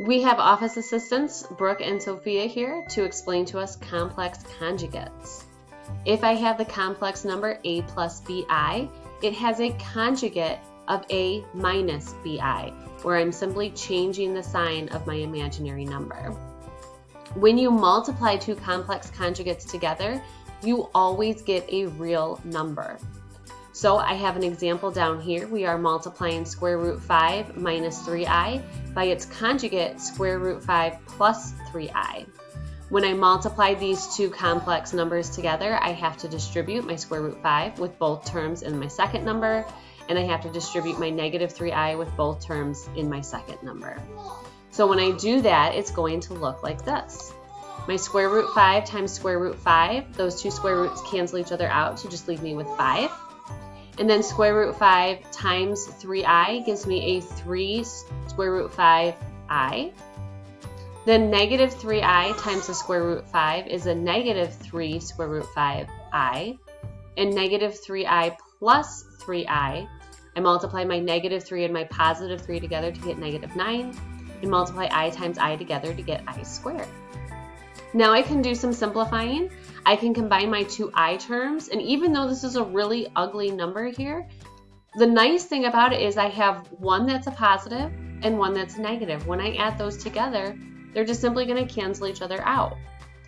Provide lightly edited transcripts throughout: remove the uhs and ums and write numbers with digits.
We have office assistants, Brooke and Sophia, here to explain to us complex conjugates. If I have the complex number a plus bi, it has a conjugate of a minus bi, where I'm simply changing the sign of my imaginary number. When you multiply two complex conjugates together, you always get a real number. So I have an example down here. We are multiplying square root 5 minus 3i by its conjugate square root 5 plus 3i. When I multiply these two complex numbers together, I have to distribute my square root 5 with both terms in my second number, and I have to distribute my negative 3i with both terms in my second number. So when I do that, it's going to look like this. My square root 5 times square root 5, those two square roots cancel each other out to just leave me with 5. And then square root 5 times 3i gives me a 3 square root 5i. Then negative 3i times the square root 5 is a negative 3 square root 5i. And negative 3i plus 3i, I multiply my negative 3 and my positive 3 together to get negative 9, and multiply I times I together to get I squared. Now I can do some simplifying. I can combine my two I terms, and even though this is a really ugly number here, the nice thing about it is I have one that's a positive and one that's negative. When I add those together, they're just simply going to cancel each other out.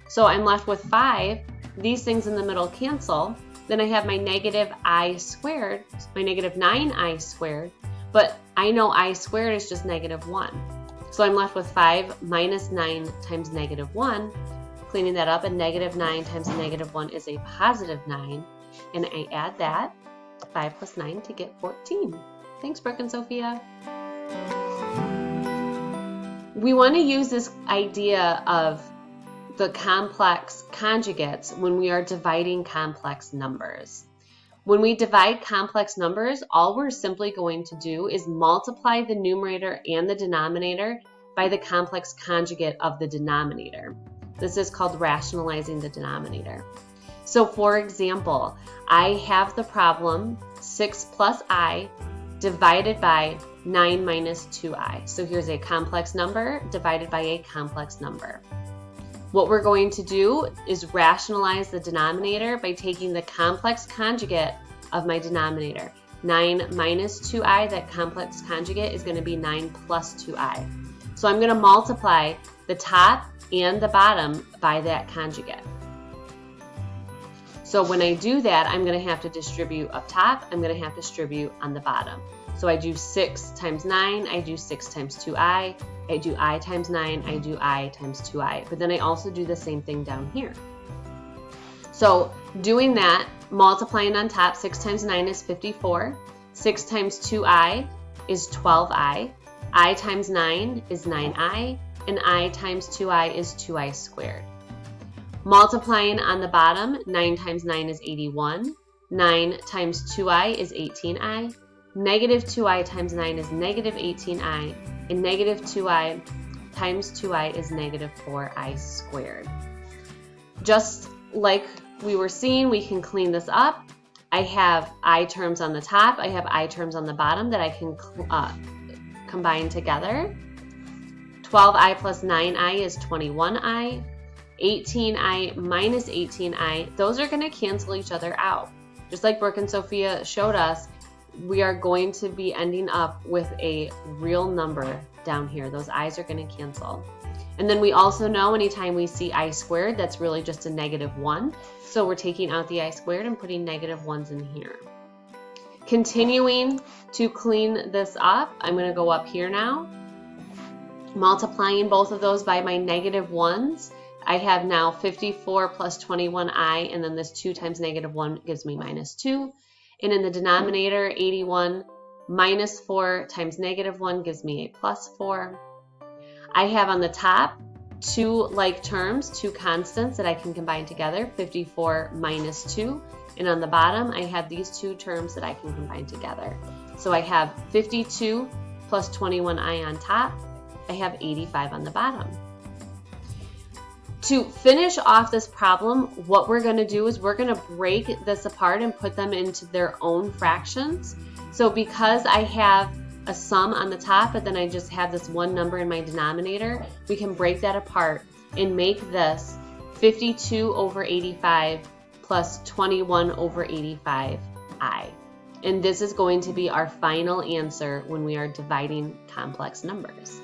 So I'm left with 5. These things in the middle cancel. Then I have my negative I squared, my negative 9i squared, but I know I squared is just negative 1. So I'm left with 5 minus 9 times negative 1. Cleaning that up, and negative 9 times negative 1 is a positive 9. And I add that, 5 plus 9, to get 14. Thanks, Brooke and Sophia. We want to use this idea of the complex conjugates when we are dividing complex numbers. When we divide complex numbers, all we're simply going to do is multiply the numerator and the denominator by the complex conjugate of the denominator. This is called rationalizing the denominator. So for example, I have the problem 6 plus I divided by 9 minus 2i. So here's a complex number divided by a complex number. What we're going to do is rationalize the denominator by taking the complex conjugate of my denominator. 9 minus 2i, that complex conjugate is going to be 9 plus 2i. So I'm going to multiply the top and the bottom by that conjugate. So when I do that, I'm going to have to distribute up top, I'm going to have to distribute on the bottom. So I do 6 times 9, I do 6 times 2i, I do I times 9, I do I times 2i. But then I also do the same thing down here. So doing that, multiplying on top, 6 times 9 is 54, 6 times 2i is 12i, I times 9 is 9i, and I times 2i is 2i squared. Multiplying on the bottom, 9 times 9 is 81, 9 times 2i is 18i, negative 2i times 9 is negative 18i, and negative 2i times 2i is negative 4i squared. Just like we were seeing, we can clean this up. I have I terms on the top, I have I terms on the bottom that I can combine together. 12i plus 9i is 21i. 18i minus 18i, those are going to cancel each other out. Just like Brooke and Sophia showed us, we are going to be ending up with a real number down here. Those i's are going to cancel. And then we also know anytime we see I squared, that's really just a negative 1. So we're taking out the I squared and putting negative 1s in here. Continuing to clean this up, I'm going to go up here now. Multiplying both of those by my negative 1s, I have now 54 plus 21i, and then this 2 times negative 1 gives me minus 2. And in the denominator, 81 minus 4 times negative 1 gives me a plus 4. I have on the top two like terms, two constants that I can combine together, 54 minus 2. And on the bottom, I have these two terms that I can combine together. So I have 52 plus 21i on top. I have 85 on the bottom. To finish off this problem, what we're going to do is we're going to break this apart and put them into their own fractions. So because I have a sum on the top, but then I just have this one number in my denominator, we can break that apart and make this 52 over 85 plus 21 over 85i. And this is going to be our final answer when we are dividing complex numbers.